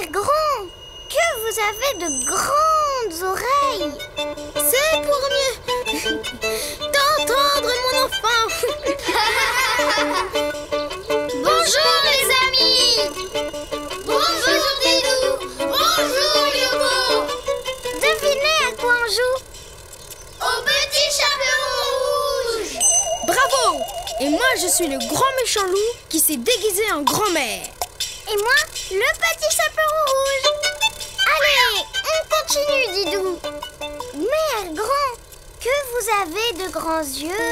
Mère Grand, que vous avez de grandes oreilles. C'est pour mieux t'entendre, mon enfant. Bonjour les amis. Bonjour Didou. Bonjour Yoko. Devinez à quoi on joue? Au petit chaperon rouge. Bravo! Et moi, je suis le grand méchant loup qui s'est déguisé en grand-mère. Et moi, le petit chaperon rouge. Allez, on continue, Didou. Mère Grand, que vous avez de grands yeux.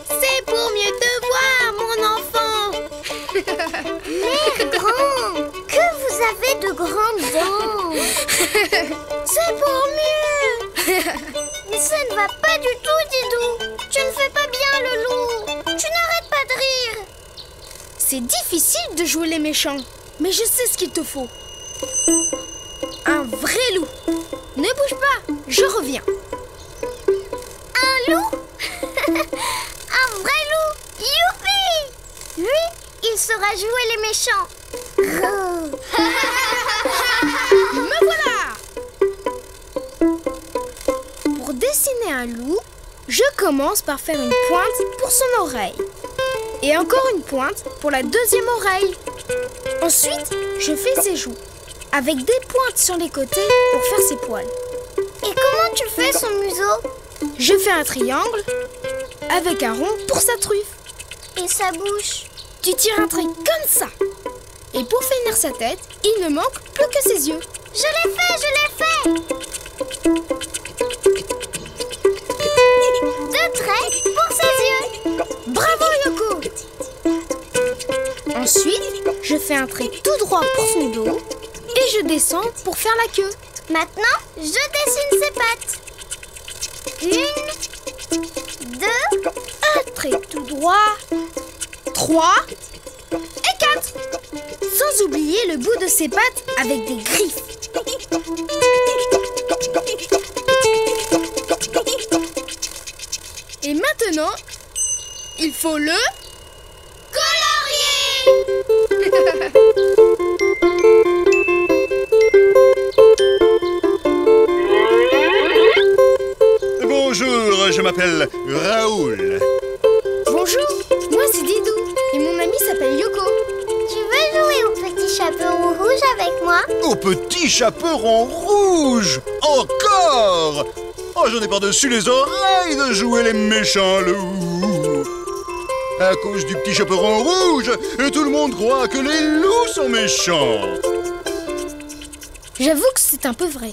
C'est pour mieux te voir, mon enfant. Mère Grand, que vous avez de grandes dents. C'est pour mieux. Mais ça ne va pas du tout, Didou. Tu ne fais pas bien le loup. Tu n'arrêtes pas de rire. C'est difficile de jouer les méchants, mais je sais ce qu'il te faut. Un vrai loup. Ne bouge pas, je reviens. Un loup. Un vrai loup. Youpi. Lui, il saura jouer les méchants. Me voilà! Pour dessiner un loup, je commence par faire une pointe pour son oreille. Et encore une pointe pour la deuxième oreille. Ensuite, je fais ses joues, avec des pointes sur les côtés pour faire ses poils. Et comment tu fais son museau? Je fais un triangle avec un rond pour sa truffe. Et sa bouche? Tu tires un trait comme ça. Et pour finir sa tête, il ne manque plus que ses yeux. Je l'ai fait, je l'ai fait. 2 traits pour ses yeux. Bravo, Yoko! Ensuite, je fais un trait tout droit pour son dos et je descends pour faire la queue. Maintenant, je dessine ses pattes. 1, 2, Un trait tout droit, 3 et 4. Sans oublier le bout de ses pattes avec des griffes. Et maintenant, il faut le colorier. Bonjour, je m'appelle Raoul. Bonjour, moi c'est Didou et mon ami s'appelle Yoko. tu veux jouer au petit chaperon rouge avec moi? Au petit chaperon rouge. Encore. Oh, j'en ai par-dessus les oreilles de jouer les méchants loups. À cause du petit chaperon rouge, tout le monde croit que les loups sont méchants. J'avoue que c'est un peu vrai.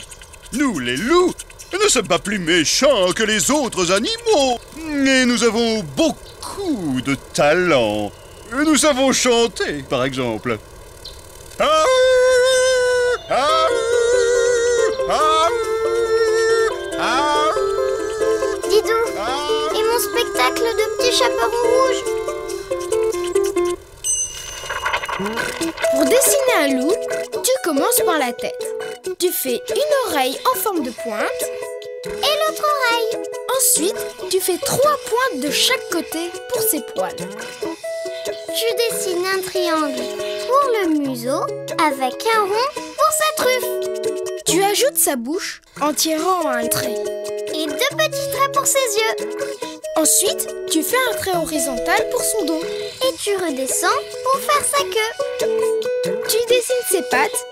Nous, les loups, ne sommes pas plus méchants que les autres animaux. Et nous avons beaucoup de talent. Nous savons chanter, par exemple. Ah, ah, ah, ah, Didou, ah. et mon spectacle de petit chaperon rouge? Pour dessiner un loup, tu commences par la tête. Tu fais une oreille en forme de pointe. Et l'autre oreille? Ensuite, tu fais 3 pointes de chaque côté pour ses poils. Tu dessines un triangle pour le museau avec un rond pour sa truffe. Tu ajoutes sa bouche en tirant un trait. Et 2 petits traits pour ses yeux. Ensuite, tu fais un trait horizontal pour son dos. Et tu redescends pour faire sa queue. Tu dessines ses pattes,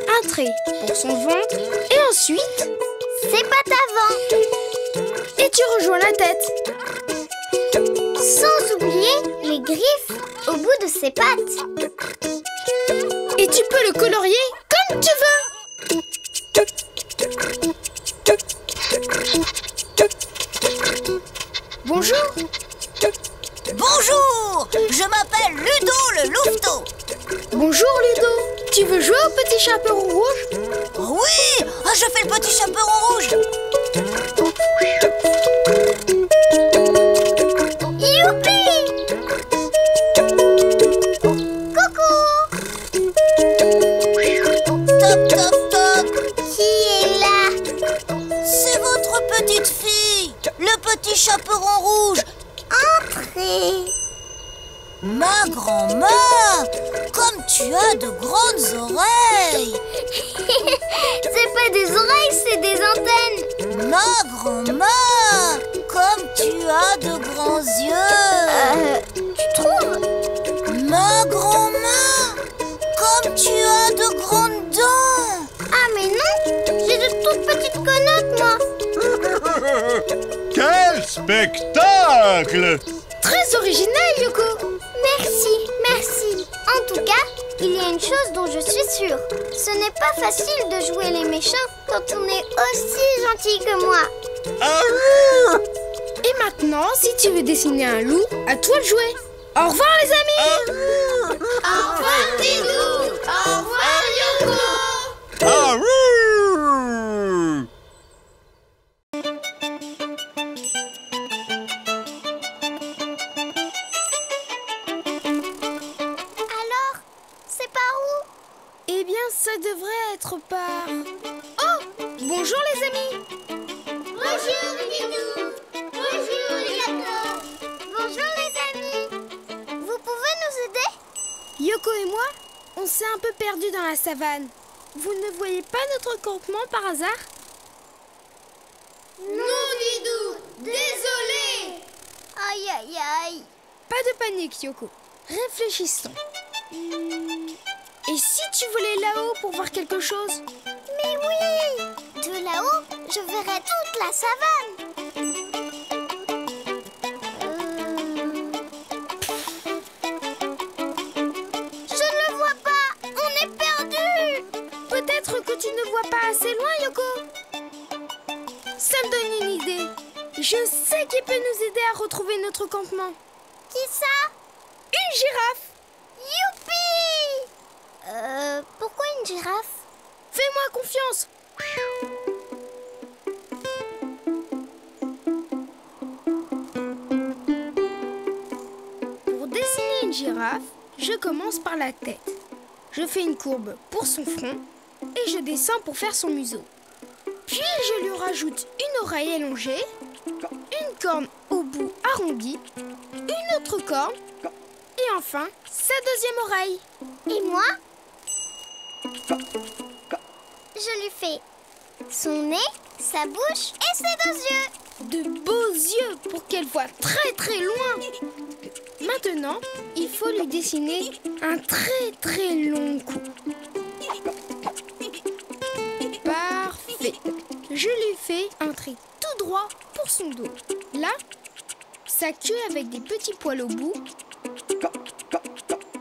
un trait pour son ventre et ensuite, Ses pattes avant. et tu rejoins la tête. Sans oublier les griffes au bout de ses pattes. Et tu peux le colorier comme tu veux. Bonjour. Bonjour, je m'appelle Ludo le louveteau. Bonjour Ludo. Tu veux jouer au petit chaperon rouge? Oui, je fais le petit chaperon rouge. Youpi! Coucou! Toc, toc, toc. Qui est là? C'est votre petite fille, le petit chaperon rouge. Entrez! Ma grand-mère, comme tu Tu as de grandes oreilles. C'est pas des oreilles, c'est des antennes. Ma grand-mère, comme tu as de grands yeux. Tu trouves? Ma grand-mère, comme tu as de grandes dents. Ah mais non, j'ai de toutes petites connotes, moi. Quel spectacle! Très original, Yoko. Merci, merci. En tout cas, il y a une chose dont je suis sûre. Ce n'est pas facile de jouer les méchants quand on est aussi gentil que moi. Et maintenant, si tu veux dessiner un loup, à toi de jouer. Au revoir, les amis. Au revoir, Didou. Au revoir, Yoko. Alors, c'est par où? Eh bien, ça devrait être par... Oh! Bonjour, les amis. Bonjour, Didou. Bonjour, Yoko. Bonjour, les amis. Vous pouvez nous aider? Yoko et moi, on s'est un peu perdus dans la savane. Vous ne voyez pas notre campement par hasard? Non, Didou. Désolé. Aïe, aïe, aïe. Pas de panique, Yoko. Réfléchissons. Et si tu volais là-haut pour voir quelque chose? Mais oui. De là-haut, je verrai toute la savane. Je ne le vois pas. On est perdu. Peut-être que tu ne vois pas assez loin, Yoko. Ça me donne une idée. Je sais qui peut nous aider à retrouver notre campement. Qui ça? Une girafe. Youpi! Pourquoi une girafe? Fais-moi confiance. Pour dessiner une girafe, je commence par la tête. Je fais une courbe pour son front et je descends pour faire son museau. Puis je lui rajoute une oreille allongée, une corne au bout arrondie, une autre corne et enfin sa deuxième oreille. Et moi? Je lui fais son nez, sa bouche et ses deux yeux. De beaux yeux pour qu'elle voie très très loin. Maintenant, il faut lui dessiner un très très long cou. Parfait. Je lui fais un trait tout droit pour son dos. Là, sa queue avec des petits poils au bout.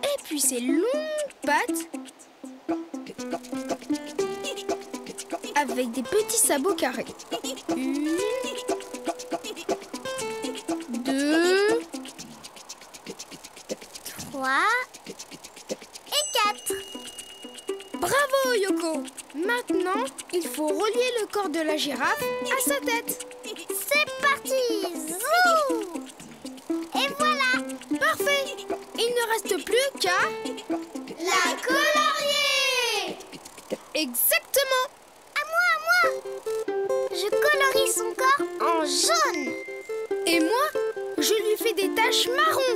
Et puis ses longues pattes avec des petits sabots carrés. 1, 2, 3 et 4. Bravo, Yoko! Maintenant, il faut relier le corps de la girafe à sa tête. C'est parti! Zou! Et voilà! Parfait! Il ne reste plus qu'à... La colorier! Exactement! À moi, à moi! Je colorie son corps en jaune. Et moi, je lui fais des taches marron.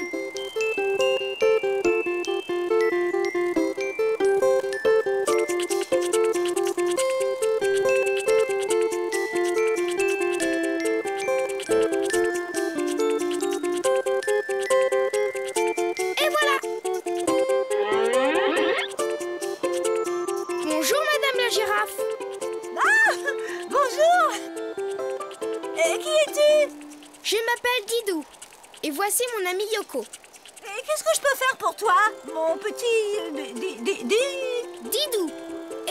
Et voilà! Bonjour, Madame la girafe. Bonjour. Qui es-tu? Je m'appelle Didou. Et voici mon ami Yoko. Qu'est-ce que je peux faire pour toi, mon petit... Didou.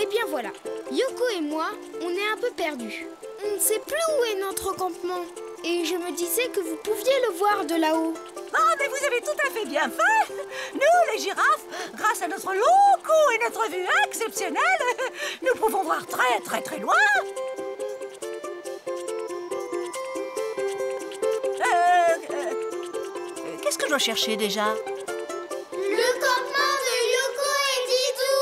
Eh bien voilà, Yoko et moi, on est un peu perdus. On ne sait plus où est notre campement. Et je me disais que vous pouviez le voir de là-haut. Ah, mais vous avez tout à fait bien fait. Nous, les girafes, grâce à notre long cou et notre vue exceptionnelle, nous pouvons voir très très très loin. Qu'est-ce que je dois chercher déjà? Le campement de Yoko et Didou.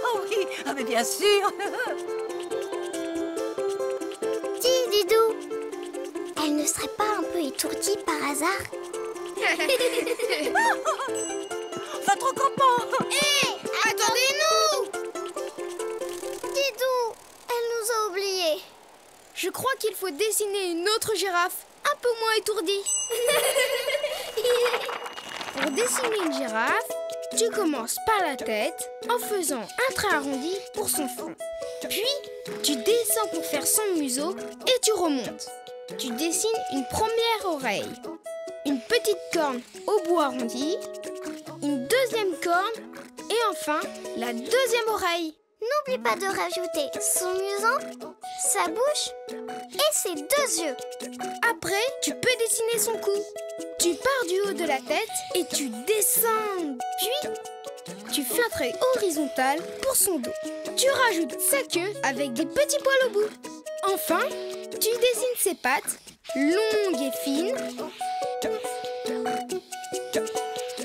Oh oui, ah, mais bien sûr. Dis, Didou, elle ne serait pas un peu étourdie par hasard? votre campement. Hé, attendez-nous! Didou, elle nous a oubliés. Je crois qu'il faut dessiner une autre girafe, un peu moins étourdie. Pour dessiner une girafe, tu commences par la tête en faisant un trait arrondi pour son front. Puis, tu descends pour faire son museau et tu remontes. Tu dessines une première oreille, une petite corne au bout arrondi, une deuxième corne et enfin la deuxième oreille. N'oublie pas de rajouter son museau, sa bouche et ses 2 yeux. Après, tu peux dessiner son cou. Tu pars du haut de la tête et tu descends. Puis, tu fais un trait horizontal pour son dos. Tu rajoutes sa queue avec des petits poils au bout. Enfin, tu dessines ses pattes, longues et fines.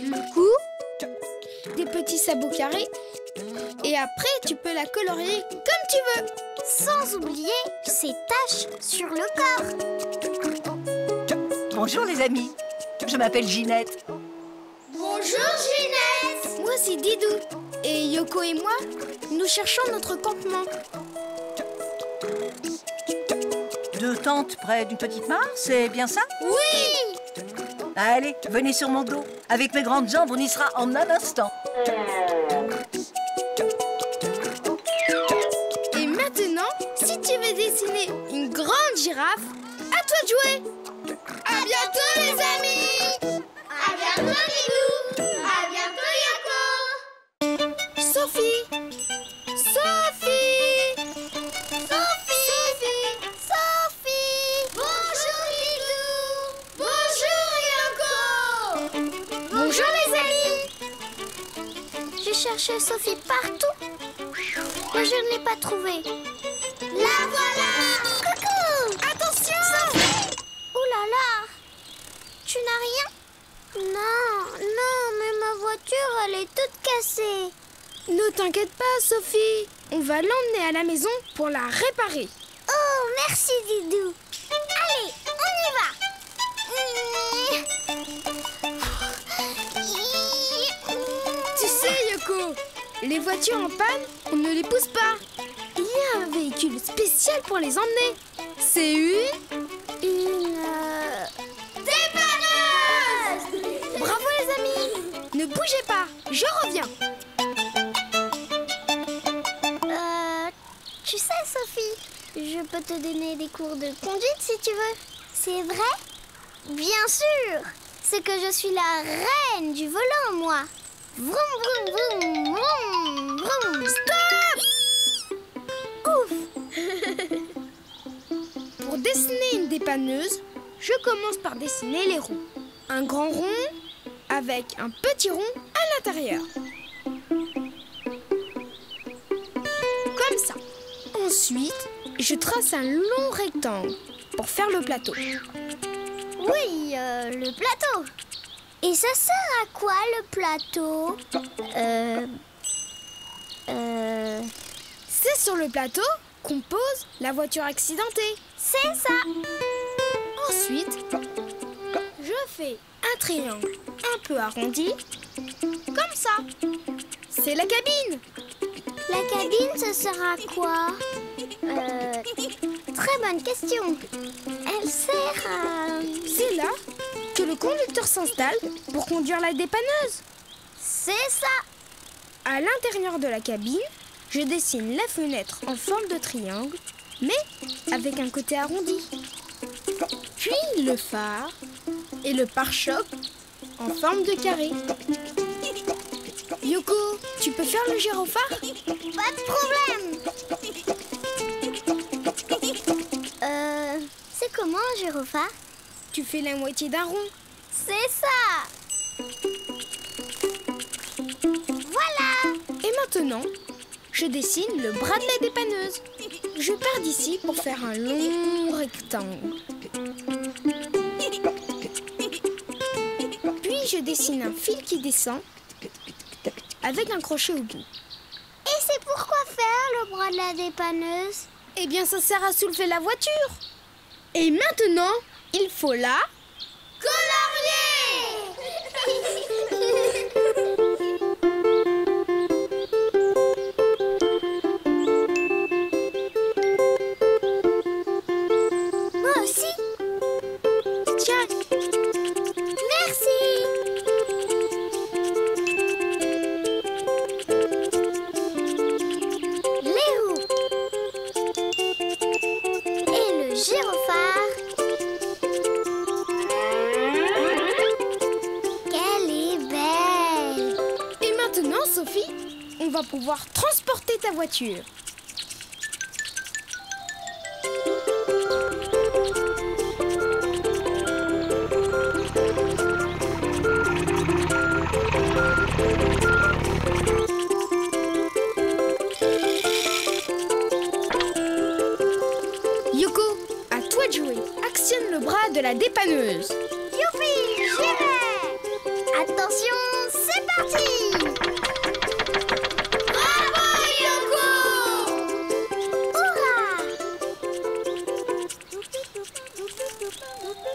Le cou, des petits sabots carrés. Et après, tu peux la colorier comme tu veux. Sans oublier ses taches sur le corps. Bonjour les amis, je m'appelle Ginette. Bonjour Ginette. Moi c'est Didou. Et Yoko et moi, nous cherchons notre campement. 2 tentes près d'une petite mare, c'est bien ça? Oui! Allez, venez sur mon dos. Avec mes grandes jambes, on y sera en un instant. Et maintenant, si tu veux dessiner une grande girafe, à toi de jouer. À bientôt les amis. À bientôt Didou. À bientôt Yoko. Sophie. Sophie. Sophie! Bonjour Didou. Bonjour Yoko. Bonjour les amis. J'ai cherché Sophie partout, mais je ne l'ai pas trouvée. La voilà! Coucou! Attention. Sophie! Ouh là là! Tu n'as rien? Non, mais ma voiture, elle est toute cassée. Ne t'inquiète pas Sophie. On va l'emmener à la maison pour la réparer. Oh, merci Didou. Allez, on y va. Tu sais Yoko, les voitures en panne, on ne les pousse pas. Il y a un véhicule spécial pour les emmener. C'est une dépanneuse. Bravo les amis. Ne bougez pas, je reviens. Tu sais Sophie, je peux te donner des cours de conduite si tu veux. C'est vrai? Bien sûr. C'est que je suis la reine du volant, moi. Vroom, vroom, vroom, vroom, vroom. Stop! Ouf! Pour dessiner une dépanneuse, je commence par dessiner les roues. Un grand rond avec un petit rond à l'intérieur. Comme ça. Ensuite, je trace un long rectangle pour faire le plateau. Oui, le plateau. Et ça sert à quoi le plateau? C'est sur le plateau qu'on pose la voiture accidentée. C'est ça. Ensuite, je fais un triangle un peu arrondi, comme ça. C'est la cabine. La cabine, ça sert à quoi? Très bonne question. Elle sert à... C'est là que le conducteur s'installe pour conduire la dépanneuse. C'est ça. À l'intérieur de la cabine, je dessine la fenêtre en forme de triangle, mais avec un côté arrondi. Puis le phare et le pare-choc en forme de carré. Yoko, tu peux faire le gyrophare? Pas de problème. C'est comment un gyrophare? Tu fais la moitié d'un rond. C'est ça. Voilà. Et maintenant, je dessine le bras de la dépanneuse. Je pars d'ici pour faire un long rectangle. Puis je dessine un fil qui descend avec un crochet au bout. Et c'est pourquoi faire le bras de la dépanneuse? Eh bien, ça sert à soulever la voiture. Et maintenant, il faut la colorier. Maintenant, Sophie, on va pouvoir transporter ta voiture. Yoko, à toi de jouer. Actionne le bras de la dépanneuse. Youpi, j'irai. Attention, c'est parti. Bravo, Yoko. Hurrah.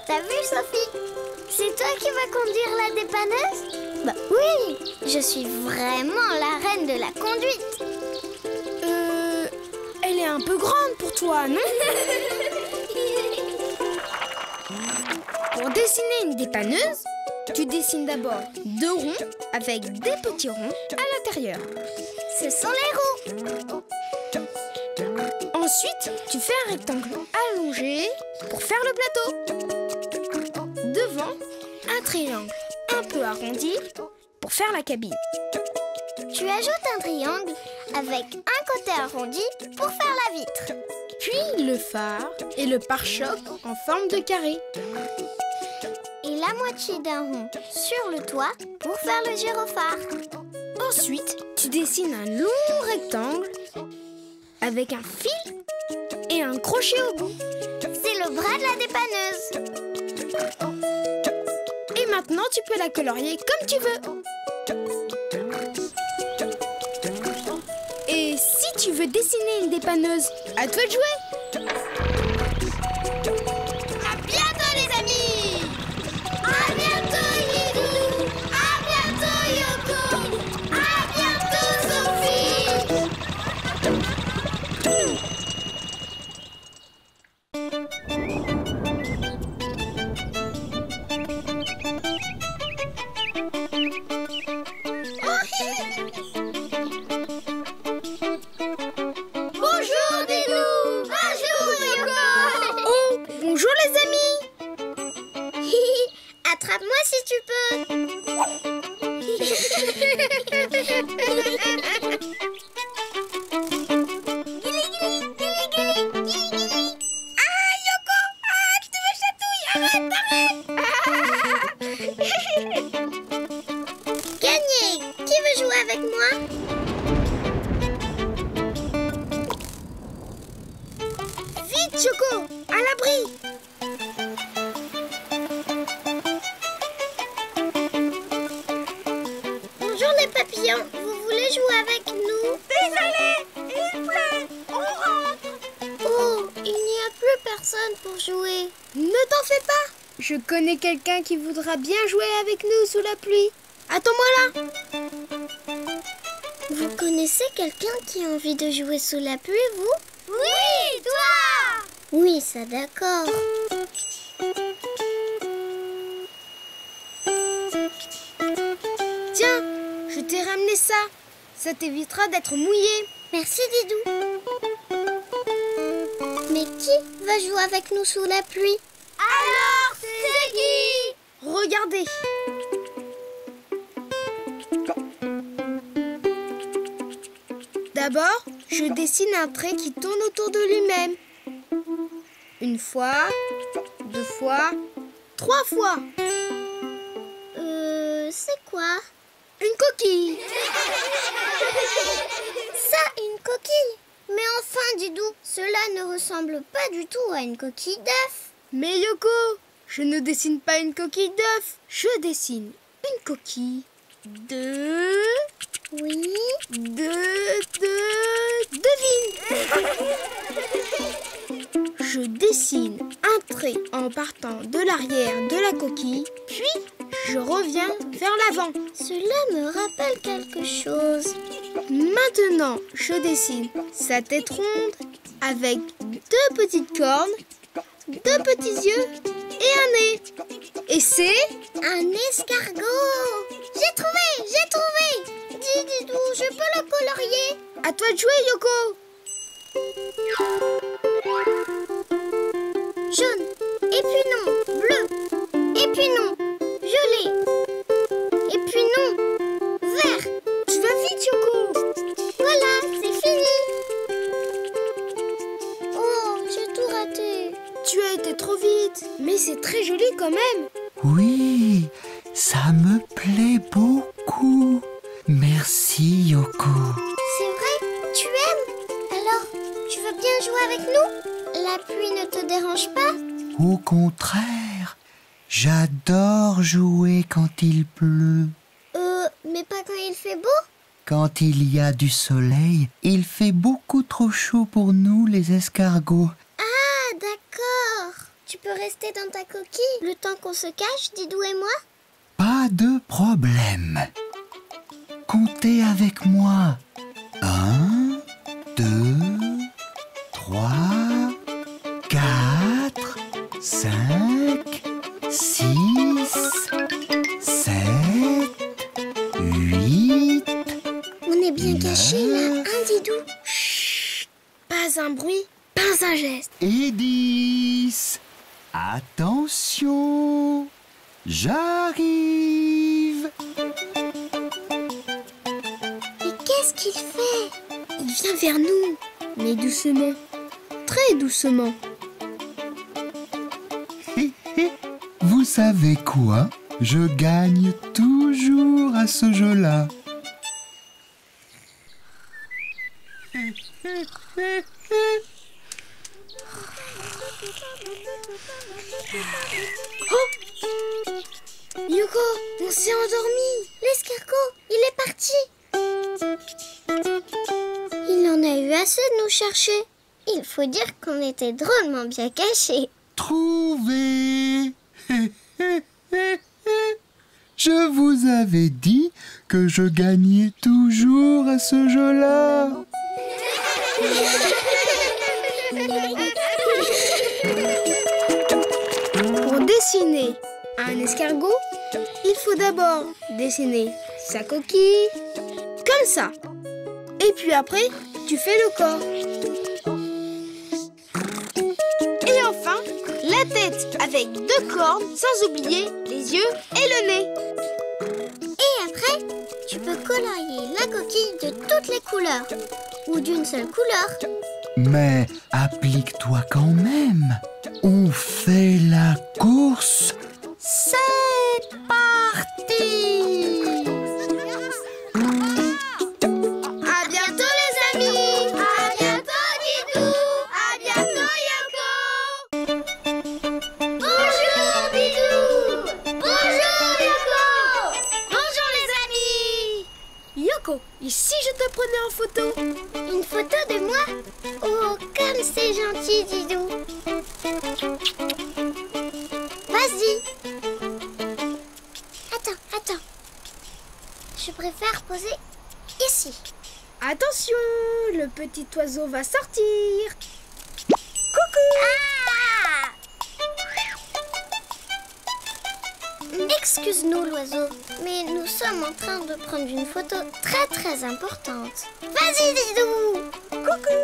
T'as vu, Sophie? C'est toi qui vas conduire la dépanneuse? Bah oui, je suis vraiment la reine de la conduite. Elle est un peu grande pour toi, non? Pour dessiner une dépanneuse, tu dessines d'abord 2 ronds avec des petits ronds à l'intérieur. Ce sont les roues. Ensuite, tu fais un rectangle allongé pour faire le plateau. Devant, un triangle un peu arrondi pour faire la cabine. Tu ajoutes un triangle avec un côté arrondi pour faire la vitre. Puis le phare et le pare-choc en forme de carré. Et la moitié d'un rond sur le toit pour faire le gyrophare. Ensuite, tu dessines un long rectangle avec un fil et un crochet au bout. C'est le bras de la dépanneuse. Et maintenant, tu peux la colorier comme tu veux. Et si tu veux dessiner une dépanneuse, à toi de jouer. À bientôt les amis. À bientôt Lilou. À bientôt Yoko. À bientôt Sophie. Bonjour Dilou. Bonjour Yoko. Oh, bonjour les amis. Attrape-moi si tu peux. Ah, Yoko! Ah, tu me chatouilles! Arrête, arrête! Gagné! Qui veut jouer avec moi? Vite, Choco, à l'abri. Bonjour les papillons, vous voulez jouer avec nous? Désolé, il pleut. On rentre. Oh, il n'y a plus personne pour jouer. Ne t'en fais pas. Je connais quelqu'un qui voudra bien jouer avec nous sous la pluie. Attends-moi là. Vous connaissez quelqu'un qui a envie de jouer sous la pluie, vous? Oui, toi! Oui, ça d'accord. Tiens, je t'ai ramené ça. Ça t'évitera d'être mouillé. Merci Didou. Mais qui va jouer avec nous sous la pluie? Alors, c'est qui? Regardez. D'abord, je dessine un trait qui tourne autour de lui-même. 1 fois, 2 fois, 3 fois. C'est quoi? Une coquille. Ça, une coquille? Mais enfin, Didou, cela ne ressemble pas du tout à une coquille d'œuf. Mais Yoko, je ne dessine pas une coquille d'œuf. Je dessine une coquille de... Oui. Devine. Je dessine un trait en partant de l'arrière de la coquille, puis je reviens vers l'avant. Cela me rappelle quelque chose. Maintenant, je dessine sa tête ronde avec 2 petites cornes, 2 petits yeux et un nez. Et c'est... Un escargot. J'ai trouvé. Dis, Didou, je peux le colorier? À toi de jouer, Yoko. Jaune, et puis non, bleu, et puis non, violet, et puis non, vert. Tu Merci, Yoko. C'est vrai? Tu aimes? Alors, tu veux bien jouer avec nous? La pluie ne te dérange pas? Au contraire, j'adore jouer quand il pleut. Mais pas quand il fait beau? Quand il y a du soleil, il fait beaucoup trop chaud pour nous, les escargots. Ah, d'accord. Tu peux rester dans ta coquille le temps qu'on se cache, Didou et moi? Pas de problème. Comptez avec moi. 1, 2, 3, 4, 5, 6, 7, 8. On est bien cachés là, hein, Didou? Chut, pas un bruit, pas un geste. Et 10. Attention, j'arrive. Mais qu'est-ce qu'il fait? Il vient vers nous, mais doucement, très doucement. Vous savez quoi? Je gagne toujours à ce jeu-là. Yoko, on s'est endormi. L'escargot, il est parti. Il en a eu assez de nous chercher. Il faut dire qu'on était drôlement bien cachés. Trouvé. Je vous avais dit que je gagnais toujours à ce jeu-là. Pour dessiner un escargot, il faut d'abord dessiner sa coquille, comme ça. Et puis après, tu fais le corps. Et enfin, la tête avec 2 cornes, sans oublier les yeux et le nez. Et après, tu peux colorier la coquille de toutes les couleurs. Ou d'une seule couleur. Mais applique-toi quand même. On fait la course. C'est parti! À bientôt les amis. À bientôt Didou. À bientôt Yoko. Bonjour Didou. Bonjour Yoko. Bonjour les amis. Yoko, et si je te prenais en photo? Une photo de moi? Oh, comme c'est gentil Didou. Vas-y. Attends. Je préfère poser ici. Attention, le petit oiseau va sortir. Ah! Excuse-nous l'oiseau, mais nous sommes en train de prendre une photo très importante. Vas-y Didou. Coucou!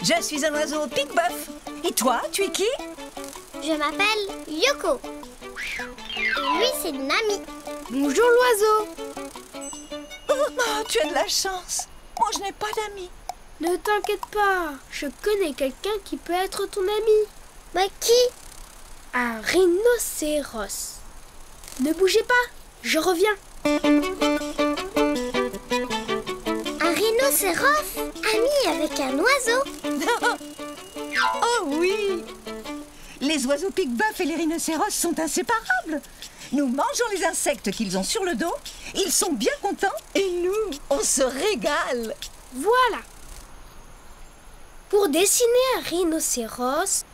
Je suis un oiseau pique-boeuf. Et toi, tu es qui? Je m'appelle Yoko. Et lui c'est Nami. Bonjour l'oiseau. Oh, tu as de la chance. Moi, je n'ai pas d'amis. Ne t'inquiète pas, je connais quelqu'un qui peut être ton ami. Bah qui? Un rhinocéros. Ne bougez pas, je reviens. Un rhinocéros ami avec un oiseau? Oh oui! Les oiseaux pique-boeuf et les rhinocéros sont inséparables. Nous mangeons les insectes qu'ils ont sur le dos, ils sont bien contents et nous, on se régale. Voilà. Pour dessiner un rhinocéros,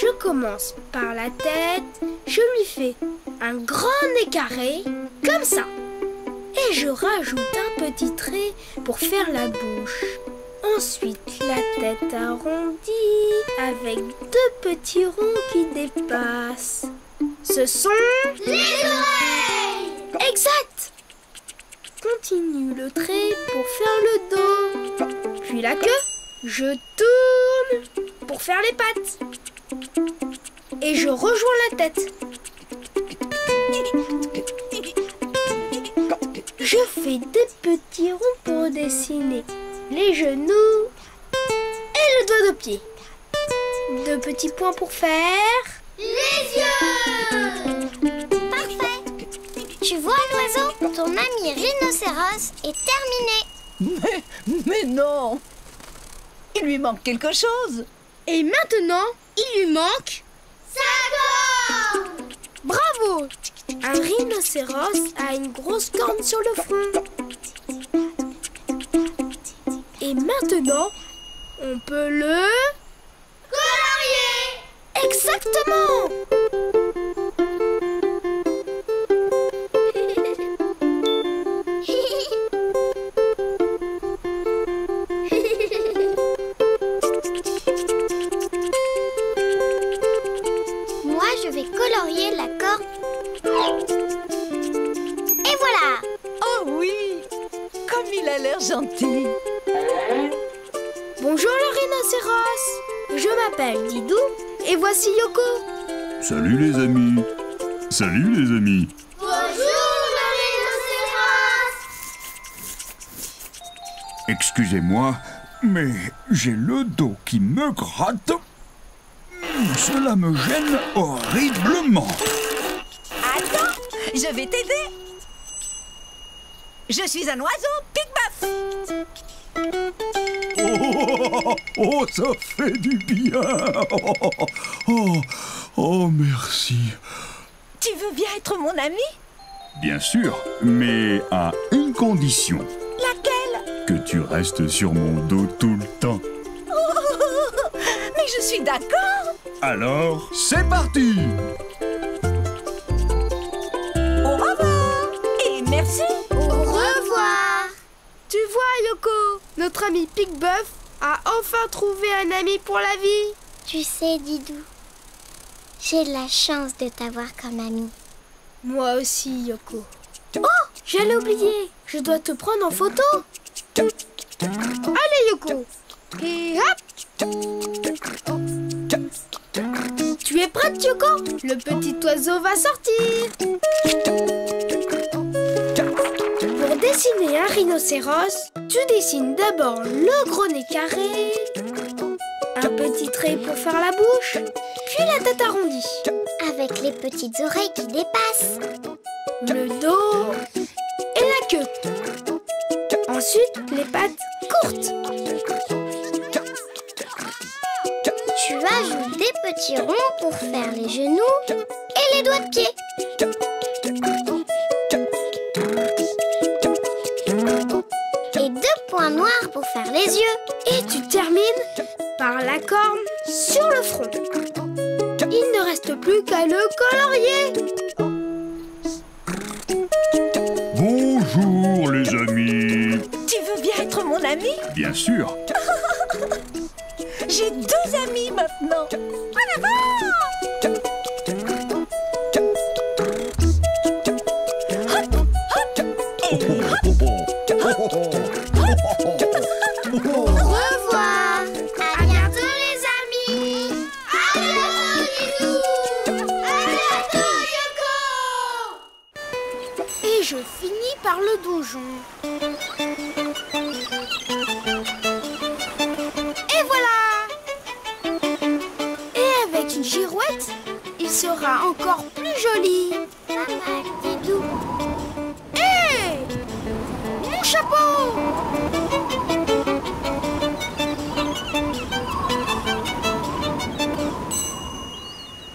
je commence par la tête, je lui fais un grand nez carré, comme ça. Et je rajoute un petit trait pour faire la bouche. Ensuite, la tête arrondie avec 2 petits ronds qui dépassent. Ce sont Les oreilles! Exact! Continue le trait pour faire le dos. Puis la queue, je tourne pour faire les pattes. Et je rejoins la tête. Je fais des petits ronds pour dessiner les genoux et le doigt de pied. 2 petits points pour faire Les yeux! Parfait! Tu vois l'oiseau? oiseau, ton ami rhinocéros est terminé. Mais non! Il lui manque quelque chose. Et maintenant, il lui manque... Sa corne! Bravo! Un rhinocéros a une grosse corne sur le front. Et maintenant, on peut le... Colorier! Exactement! Moi, je vais colorier la corne. Et voilà! Oh oui! Comme il a l'air gentil. Bonjour le rhinocéros! Je m'appelle Didou et voici Yoko. Salut les amis. Salut les amis. Bonjour le rhinocéros! Excusez-moi, mais j'ai le dos qui me gratte. Cela me gêne horriblement. Attends, je vais t'aider. Je suis un oiseau pique-bœuf. Oh, ça fait du bien. Oh, merci. Tu veux bien être mon ami? Bien sûr, mais à une condition. Laquelle? Que tu restes sur mon dos tout le temps. Mais je suis d'accord. Alors, c'est parti! Au revoir et merci. Au revoir! Tu vois Yoko, notre ami Pique-Bœuf a enfin trouvé un ami pour la vie. Tu sais, Didou, j'ai de la chance de t'avoir comme ami. Moi aussi Yoko. Oh, j'allais oublier, je dois te prendre en photo. Allez Yoko. Et hop. Tu es prête Yoko? Le petit oiseau va sortir. Pour dessiner un rhinocéros, tu dessines d'abord le gros nez carré, un petit trait pour faire la bouche, puis la tête arrondie, Avec les petites oreilles qui dépassent. le dos et la queue. Ensuite, les pattes courtes. Tu ajoutes des petits ronds pour faire les genoux et les doigts de pied. Et 2 points noirs pour faire les yeux. Et tu termines par la corne sur le front. Il ne reste plus qu'à le colorier. Bonjour les amis. Tu veux bien être mon ami? Bien sûr. J'ai 2 amis maintenant. En avant! Hop, hop, et Au revoir. À bientôt les amis. À bientôt Didou. À bientôt Yoko. Et je finis par le donjon. Et voilà! Et avec une girouette, il sera encore plus joli. Pas mal, Didou. Hé! Mon chapeau!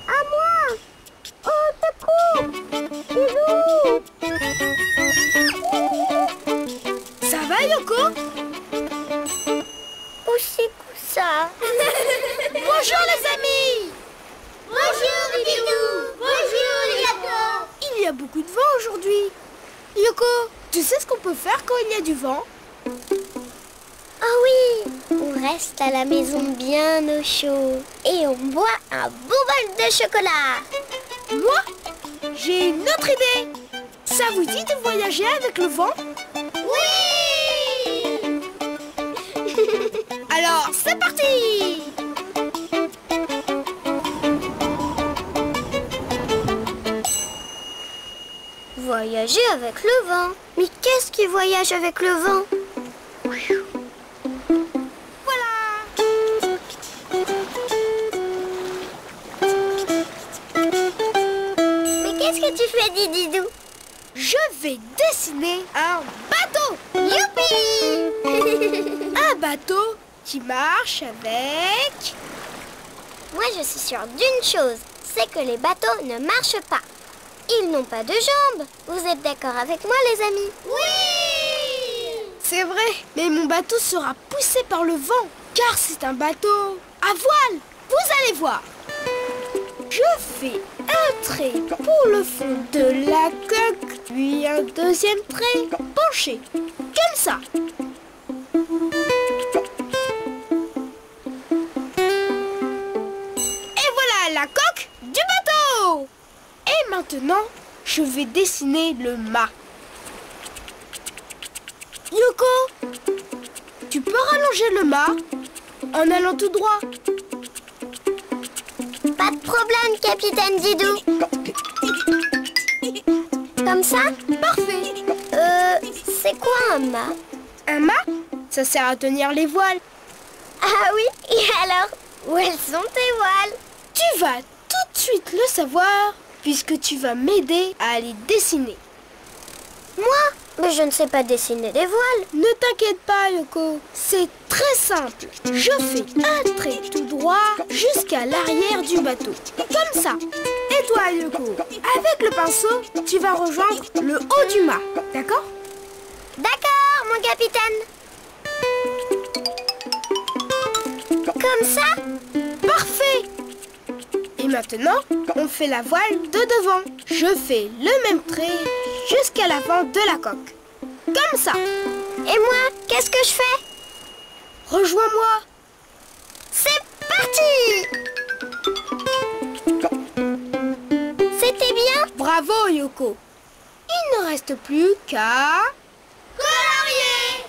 À moi! Au secours! Didou! Ça va, Yoko? Poussez-poussa. Bonjour, les amis! Bonjour Didou. Bonjour Yoko. Il y a beaucoup de vent aujourd'hui. Yoko, tu sais ce qu'on peut faire quand il y a du vent? Oh oui, on reste à la maison bien au chaud et on boit un beau bol de chocolat. Moi, j'ai une autre idée. Ça vous dit de voyager avec le vent? Oui. Alors, c'est parti! Voyager avec le vent. Mais qu'est-ce qui voyage avec le vent? Voilà! Mais qu'est-ce que tu fais, Dididou? je vais dessiner un bateau. Youpi! Un bateau qui marche avec... Moi, je suis sûre d'une chose, c'est que les bateaux ne marchent pas. Ils n'ont pas de jambes. Vous êtes d'accord avec moi, les amis? Oui! C'est vrai, mais mon bateau sera poussé par le vent, car c'est un bateau à voile. Vous allez voir. Je fais un trait pour le fond de la coque, puis un deuxième trait penché, comme ça. Et voilà la coque du bateau. Et maintenant, je vais dessiner le mât. Yoko, tu peux rallonger le mât en allant tout droit. Pas de problème, capitaine Didou. Comme ça? Parfait. C'est quoi un mât? Un mât, ça sert à tenir les voiles. Ah oui? Et alors, où elles sont tes voiles? Tu vas tout de suite le savoir, puisque tu vas m'aider à les dessiner. Moi? Mais je ne sais pas dessiner des voiles. Ne t'inquiète pas, Yoko. C'est très simple. Je fais un trait tout droit jusqu'à l'arrière du bateau. Comme ça. Et toi, Yoko, avec le pinceau, tu vas rejoindre le haut du mât. D'accord? D'accord, mon capitaine. Comme ça? Parfait. Et maintenant, on fait la voile de devant. Je fais le même trait jusqu'à l'avant de la coque. Comme ça. Et moi, qu'est-ce que je fais? Rejoins-moi. C'est parti! C'était bien? Bravo, Yoko. Il ne reste plus qu'à... colorier!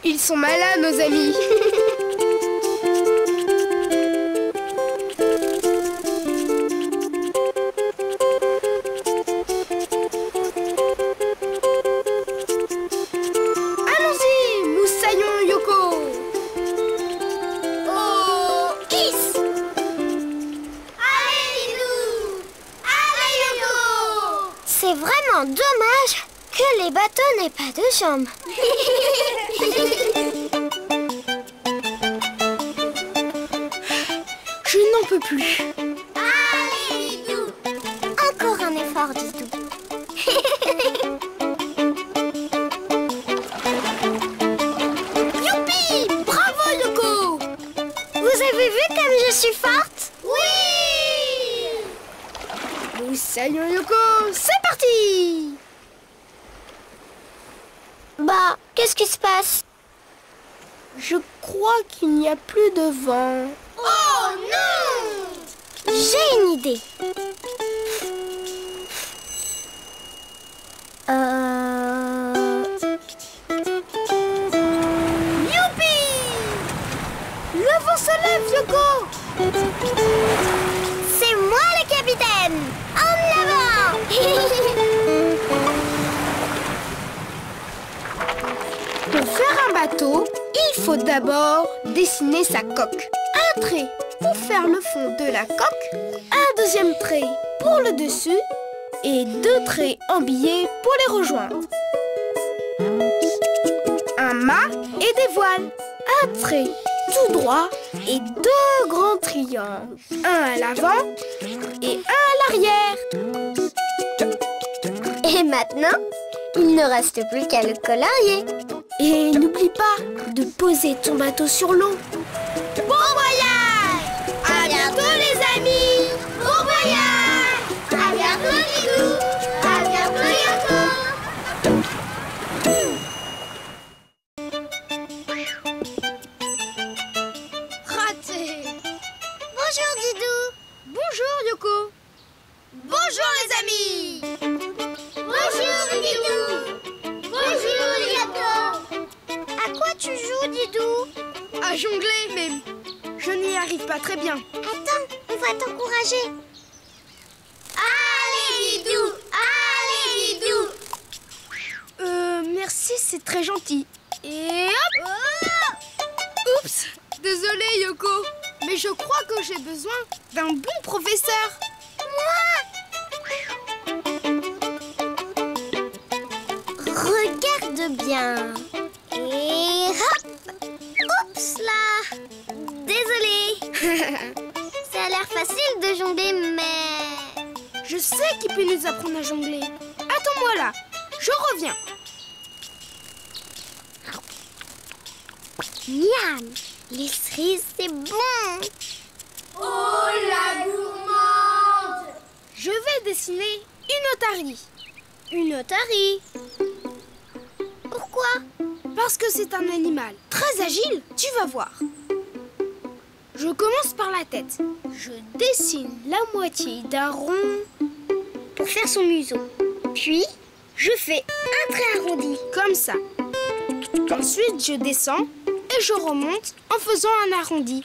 Ils sont malins, nos amis. Allons-y, moussaillons Yoko. Oh, kiss! Allez, Didou! Allez, Yoko! C'est vraiment dommage que les bateaux n'aient pas de jambes. Je n'en peux plus. Allez, Didou! Encore un effort, Didou. Youpi! Bravo, Yoko! Vous avez vu comme je suis forte? Oui! Moussaillons Yoko, c'est parti! Bah, qu'est-ce qui se passe? Je crois qu'il n'y a plus de vent. Oh non! J'ai une idée. Youpi! Le vent se lève, Yoko! C'est moi le capitaine! En avant! Pour faire un bateau, il faut d'abord dessiner sa coque. Un trait pour faire le fond de la coque, un deuxième trait pour le dessus et deux traits embillés pour les rejoindre. Un mât et des voiles, un trait tout droit et deux grands triangles, un à l'avant et un à l'arrière. Et maintenant, il ne reste plus qu'à le colorier. Et n'oublie pas de poser ton bateau sur l'eau. Bon voyage! À bientôt les amis! Bon voyage! À bientôt Didou! À bientôt Yoko! Raté! Bonjour Didou! Bonjour Yoko! Bonjour les amis! Bonjour Didou! Bonjour Yoko! À quoi tu joues Didou? À jongler, mais je n'y arrive pas très bien. Attends, on va t'encourager. Allez Didou! Allez Didou! Merci, c'est très gentil. Et hop! Oups! Désolée Yoko, mais je crois que j'ai besoin d'un bon professeur. de bien. Et hop! Oups là! Désolée. Ça a l'air facile de jongler, mais... Je sais qui peut nous apprendre à jongler. Attends-moi là, je reviens. Miam! Les cerises, c'est bon! Oh la gourmande! Je vais dessiner une otarie. Une otarie? Pourquoi? Parce que c'est un animal très agile, tu vas voir. Je commence par la tête. Je dessine la moitié d'un rond Pour faire son museau. Puis, je fais un trait arrondi. comme ça. Ensuite, je descends et je remonte en faisant un arrondi.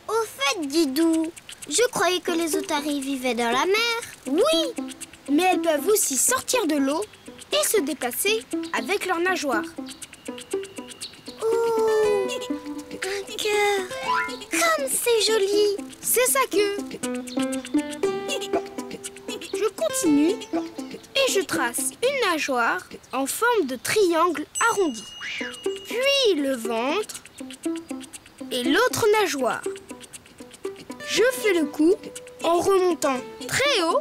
Au fait, Didou, je croyais que les otaries vivaient dans la mer. Oui, mais elles peuvent aussi sortir de l'eau et se déplacer avec leurs nageoires. Oh, un cœur. Comme c'est joli. C'est sa queue. Je continue et je trace une nageoire en forme de triangle arrondi. Puis le ventre et l'autre nageoire. Je fais le coup en remontant très haut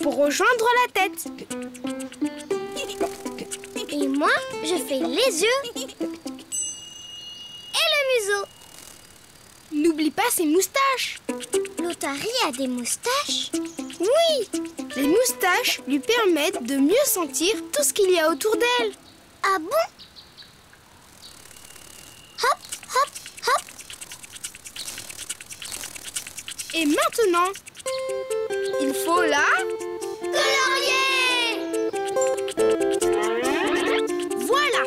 pour rejoindre la tête. Et moi, je fais les yeux et le museau. N'oublie pas ses moustaches. L'otarie a des moustaches? Oui, les moustaches lui permettent de mieux sentir tout ce qu'il y a autour d'elle. Ah bon? Hop, hop, hop. Et maintenant, il faut la Colorier! Voilà.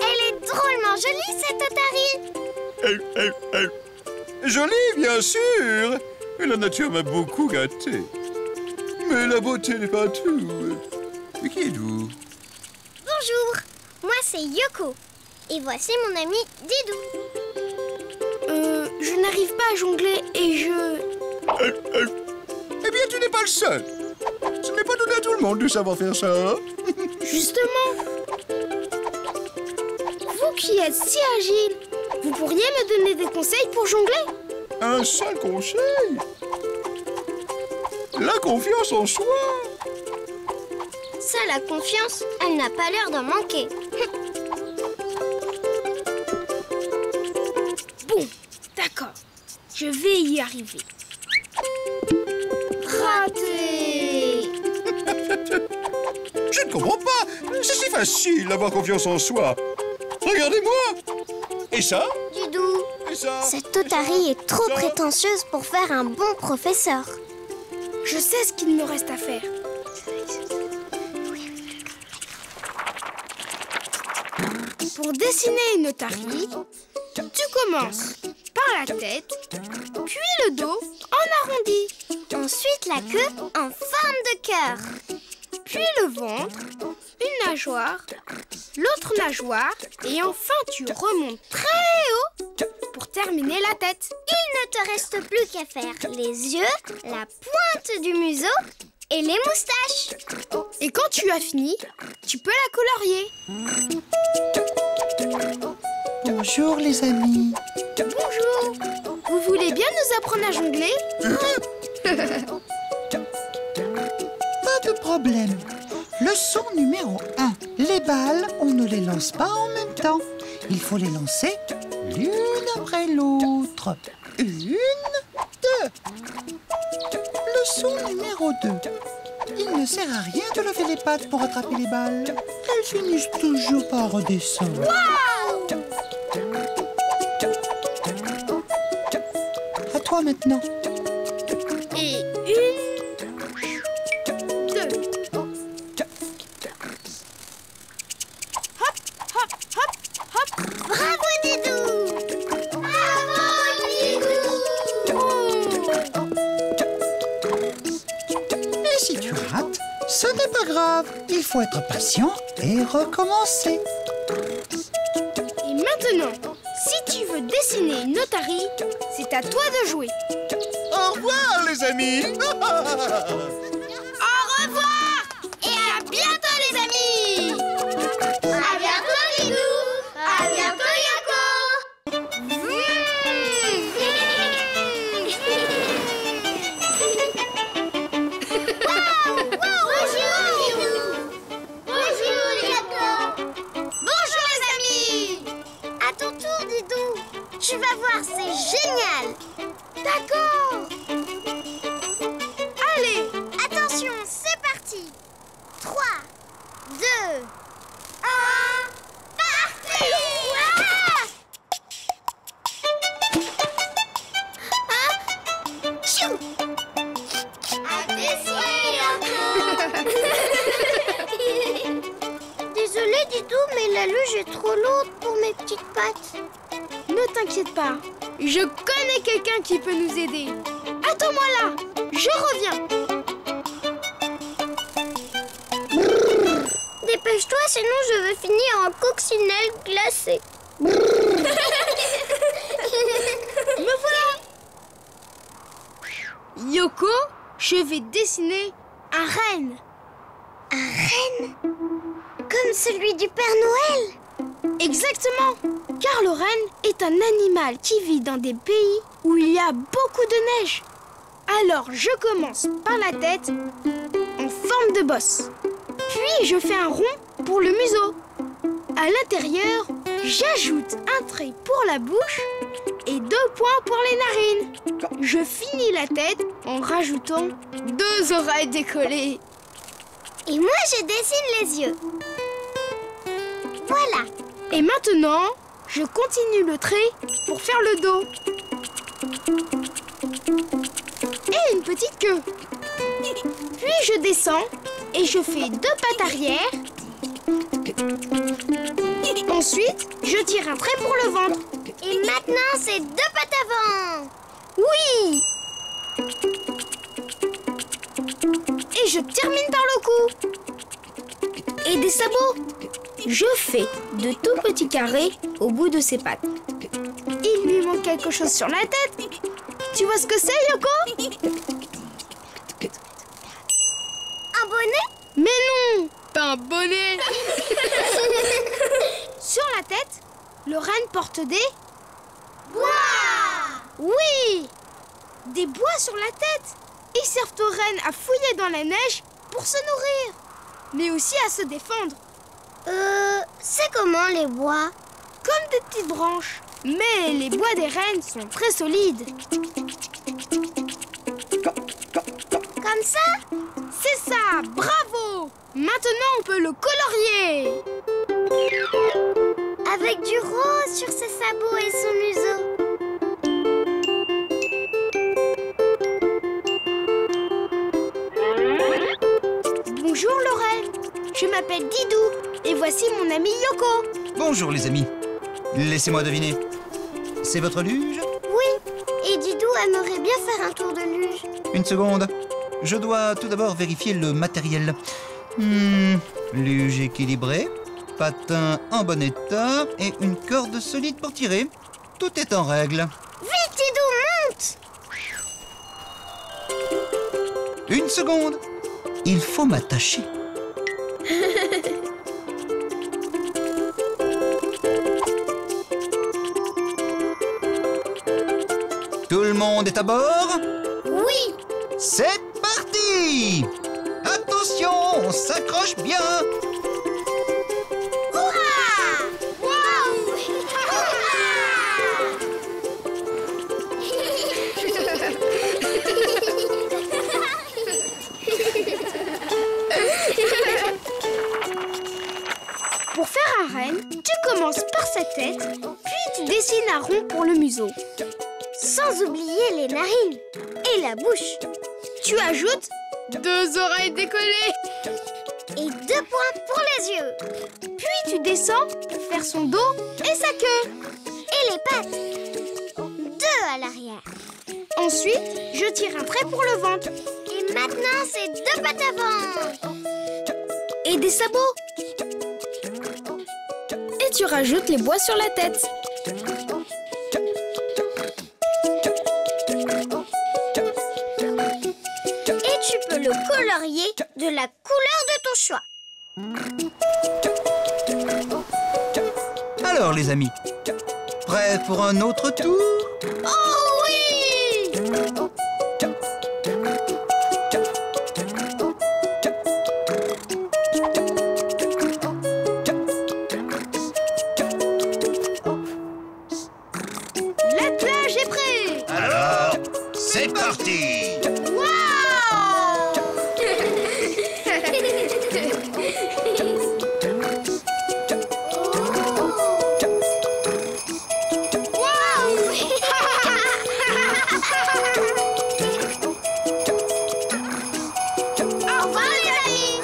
Elle est drôlement jolie, cette otarie. Jolie, bien sûr. La nature m'a beaucoup gâté. Mais la beauté n'est pas tout. Mais qui êtes-vous? Bonjour, moi c'est Yoko. Et voici mon ami Didou. Je n'arrive pas à jongler et je... Eh bien, tu n'es pas le seul. Ce n'est pas donné à tout le monde de savoir faire ça. Justement, vous qui êtes si agile, vous pourriez me donner des conseils pour jongler? Un seul conseil. La confiance en soi. Ça, la confiance, elle n'a pas l'air d'en manquer. Bon, d'accord, je vais y arriver. Raté! Je ne comprends pas. C'est si facile d'avoir confiance en soi. Regardez-moi. Et ça? Didou, Et ça? cette otarie est trop Ça prétentieuse pour faire un bon professeur. Je sais ce qu'il me reste à faire. Pour dessiner une otarie, tu commences par la tête, puis le dos en arrondi, Ensuite, la queue en forme de cœur. puis le ventre, une nageoire, l'autre nageoire, et enfin tu remontes très haut pour terminer la tête. Il ne te reste plus qu'à faire les yeux, la pointe du museau et les moustaches. Et quand tu as fini, tu peux la colorier. Bonjour les amis. Bonjour. Vous voulez bien nous apprendre à jongler? Pas de problème. Leçon numéro 1. Les balles, on ne les lance pas en même temps. Il faut les lancer l'une après l'autre. 1, 2. Leçon numéro 2. Il ne sert à rien de lever les pattes pour attraper les balles. Elles finissent toujours par redescendre. À toi maintenant. Et 1, 2. Hop, hop, hop, hop. Bravo, Didou! Bravo, Et si tu rates, ce n'est pas grave. Il faut être patient et recommencer. Et maintenant, si tu veux dessiner une otarie, c'est à toi de jouer. Au revoir, les amis. Au revoir! Et à bientôt, les amis! À bientôt! Tu vas voir, c'est génial. D'accord. Allez, Attention, c'est parti. 3, 2, 1, parti. Tchou. À dessiner, Yoko. Désolée, Didou, mais la luge est trop lourde pour mes petites pattes. ne t'inquiète pas. Je connais quelqu'un qui peut nous aider. Attends-moi là, je reviens. Dépêche-toi, sinon je vais finir en coccinelle glacée. Me voilà. Yoko, je vais dessiner un renne. Un renne? Comme celui du Père Noël? Exactement, car le renne est un animal qui vit dans des pays où il y a beaucoup de neige. Alors je commence par la tête en forme de bosse. Puis je fais un rond pour le museau. À l'intérieur, j'ajoute un trait pour la bouche et 2 points pour les narines. Je finis la tête en rajoutant 2 oreilles décollées. Et moi, je dessine les yeux. Voilà. Et maintenant, je continue le trait pour faire le dos. Et une petite queue. Puis je descends et je fais 2 pattes arrière. Ensuite, je tire un trait pour le ventre. Et maintenant, c'est 2 pattes avant. Oui! Et je termine par le cou. Et des sabots. Je fais de tout petits carrés au bout de ses pattes. Il lui manque quelque chose sur la tête. Tu vois ce que c'est, Yoko? Un bonnet? Mais non, pas un bonnet. Sur la tête, le renne porte des... Bois! Oui! Des bois sur la tête. Ils servent aux rennes à fouiller dans la neige pour se nourrir, mais aussi à se défendre. C'est comment les bois? Comme des petites branches. Mais les bois des rennes sont très solides. Comme ça? C'est ça, bravo! Maintenant, on peut le colorier. Avec du rose sur ses sabots et son museau. Bonjour Laurel, je m'appelle Didou et voici mon ami Yoko. Bonjour les amis. Laissez-moi deviner. C'est votre luge? Oui, et Didou aimerait bien faire un tour de luge. Une seconde. Je dois tout d'abord vérifier le matériel. Luge équilibrée, patin en bon état et une corde solide pour tirer. Tout est en règle. Vite Didou, monte! Une seconde. Il faut m'attacher. Tout le monde est à bord? Oui! C'est parti! Attention, on s'accroche bien! Hurrah! Wow! Pour faire un renne, tu commences par sa tête, puis tu dessines un rond pour le museau. Sans oublier les narines et la bouche. Tu ajoutes 2 oreilles décollées. Et 2 points pour les yeux. Puis tu descends pour faire son dos et sa queue. Et les pattes. 2 à l'arrière. Ensuite, je tire un trait pour le ventre. Et maintenant, c'est 2 pattes avant. Et des sabots. Et tu rajoutes les bois sur la tête. Et tu peux le colorier de la couleur de ton choix. Alors les amis, prêts pour un autre tour? Oh oui! C'est parti! Au revoir les amis.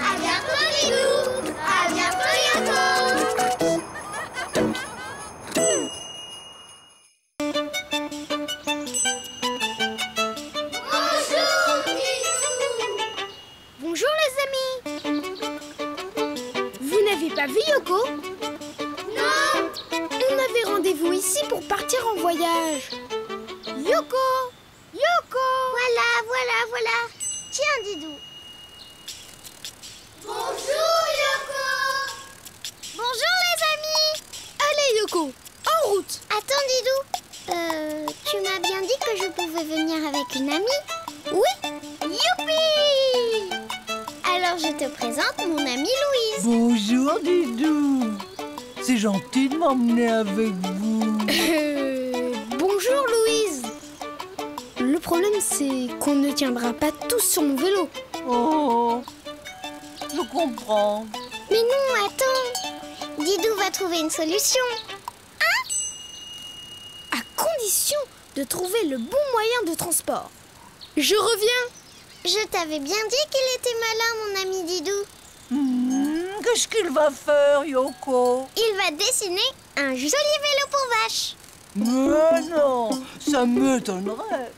À bientôt Didou. À bientôt Yoko. Bonjour Didou. Bonjour les amis. Vous n'avez pas vu Yoko? Non. On avait rendez-vous ici pour partir en voyage. Yoko! Yoko! Voilà. Tiens Didou. Bonjour Yoko. Bonjour les amis. Allez Yoko, en route! Attends Didou. Tu m'as bien dit que je pouvais venir avec une amie? Oui. Youpi! Alors je te présente mon amie Louise. Bonjour Didou. C'est gentil de m'emmener avec vous. Bonjour Louise. Le problème c'est qu'on ne tiendra pas tous sur mon vélo. Oh, je comprends. Mais non, attends. Didou va trouver une solution. À condition de trouver le bon moyen de transport. Je reviens. Je t'avais bien dit qu'il était malin, mon ami Didou. Qu'est-ce qu'il va faire, Yoko? Il va dessiner un joli vélo pour vache. Mais non, ça m'étonnerait.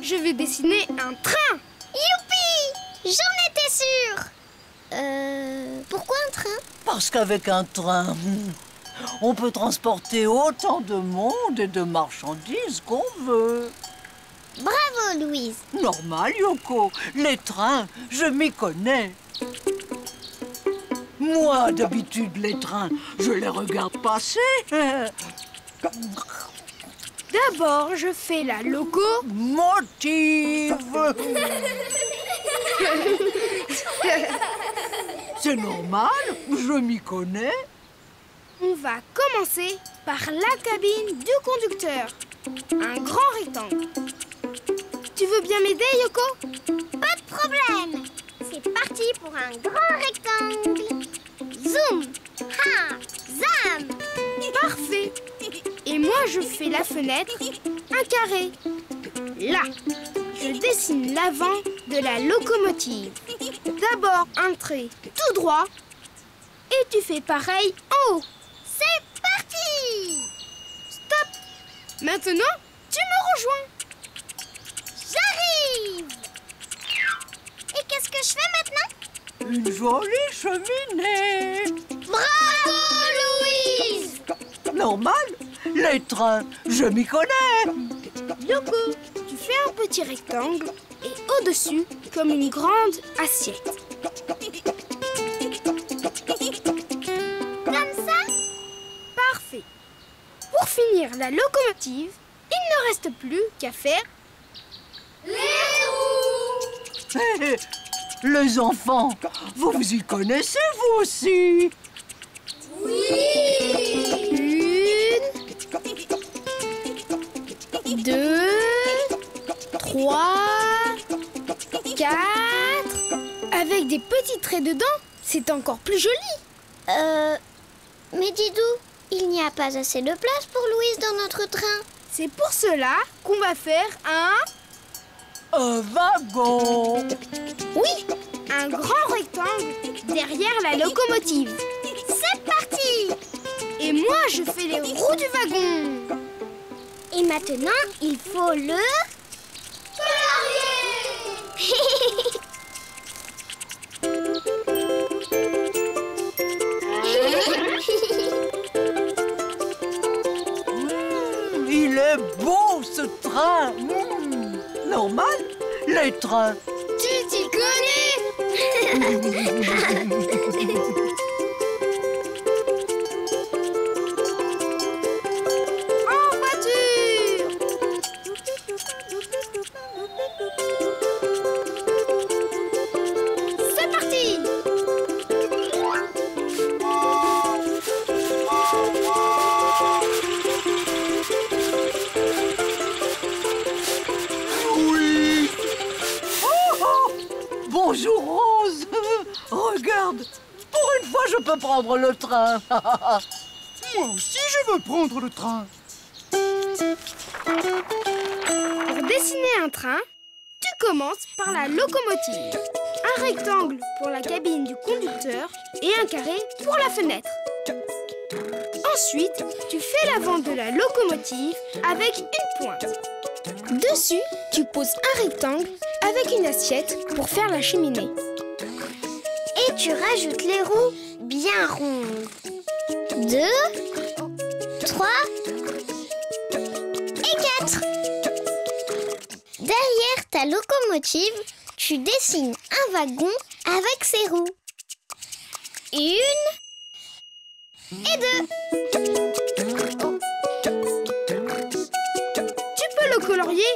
Je vais dessiner un train. Youpi! J'en étais sûre. Pourquoi un train? Parce qu'avec un train, on peut transporter autant de monde et de marchandises qu'on veut. Bravo, Louise. Normal, Yoko. Les trains, je m'y connais. Moi, d'habitude, les trains, je les regarde passer. D'abord, je fais la locomotive. C'est normal, je m'y connais. On va commencer par la cabine du conducteur. Un grand rectangle. Tu veux bien m'aider, Yoko? Pas de problème. C'est parti pour un grand rectangle. Zoom. Ha. Zam. Parfait. Et moi, je fais la fenêtre, un carré. Là, je dessine l'avant de la locomotive. D'abord un trait tout droit. Et tu fais pareil en haut. C'est parti. Stop. Maintenant, tu me rejoins. J'arrive. Et qu'est-ce que je fais maintenant? Une jolie cheminée. Bravo, Louise. Normal, les trains, je m'y connais. Yoko, tu fais un petit rectangle et au-dessus, comme une grande assiette. Comme ça? Parfait. Pour finir la locomotive, il ne reste plus qu'à faire Les roues. Hé, les enfants, vous vous y connaissez, vous aussi? Une, 2, 3, 4. Avec des petits traits dedans, c'est encore plus joli. Mais Didou, il n'y a pas assez de place pour Louise dans notre train. C'est pour cela qu'on va faire Un wagon. Oui, un grand rectangle derrière la locomotive. C'est parti. Et moi, je fais les roues du wagon. Et maintenant, il faut le... Il est beau, ce train. Normal, les trains. Tu t'y connais. En voiture. C'est parti. Rose, regarde, pour une fois je peux prendre le train. Moi aussi, je veux prendre le train. Pour dessiner un train, tu commences par la locomotive. Un rectangle pour la cabine du conducteur et un carré pour la fenêtre. Ensuite, tu fais l'avant de la locomotive avec une pointe. Dessus, tu poses un rectangle avec une assiette pour faire la cheminée. Et tu rajoutes les roues bien rondes. 2, 3 et 4. Derrière ta locomotive, tu dessines un wagon avec ses roues. 1 et 2. Tu peux le colorier